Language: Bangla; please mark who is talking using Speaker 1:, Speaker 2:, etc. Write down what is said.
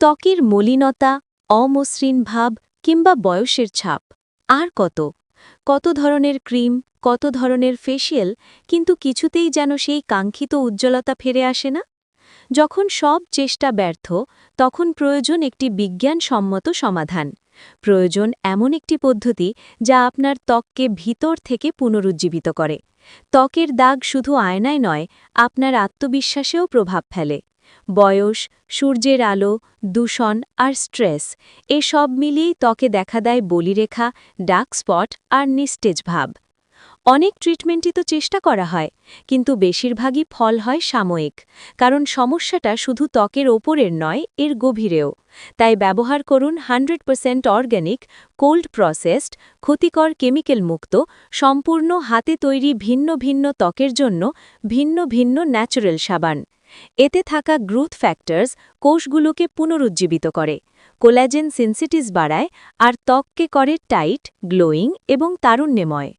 Speaker 1: ত্বকের মলিনতা, অমসৃণ ভাব কিংবা বয়সের ছাপ। আর কত ধরনের ক্রিম, কত ধরনের ফেসিয়াল, কিন্তু কিছুতেই যেন সেই কাঙ্ক্ষিত উজ্জ্বলতা ফিরে আসে না। যখন সব চেষ্টা ব্যর্থ, তখন প্রয়োজন একটি বিজ্ঞানসম্মত সমাধান। প্রয়োজন এমন একটি পদ্ধতি যা আপনার ত্বককে ভিতর থেকে পুনরুজ্জীবিত করে। ত্বকের দাগ শুধু আয়নায় নয়, আপনার আত্মবিশ্বাসেও প্রভাব ফেলে। বয়স, সূর্যের আলো, দূষণ আর স্ট্রেস এসব মিলিয়েই ত্বকে দেখা দেয় বলিরেখা, ডার্ক স্পট আর নিস্তেজ ভাব। অনেক ট্রিটমেন্টই তো চেষ্টা করা হয়, কিন্তু বেশিরভাগই ফল হয় সাময়িক, কারণ সমস্যাটা শুধু ত্বকের ওপরের নয়, এর গভীরেও। তাই ব্যবহার করুন 100% অর্গ্যানিক, কোল্ড প্রসেসড, ক্ষতিকর কেমিক্যাল মুক্ত, সম্পূর্ণ হাতে তৈরি ভিন্ন ভিন্ন ত্বকের জন্য ভিন্ন ভিন্ন ন্যাচারাল সাবান। এতে থাকা গ্রোথ ফ্যাক্টরস কোষগুলোকে পুনরুজ্জীবিত করে, কোলাজেন সিনথেসিস বাড়ায় আর ত্বককে করে টাইট, গ্লোয়িং এবং তারুণ্যময়।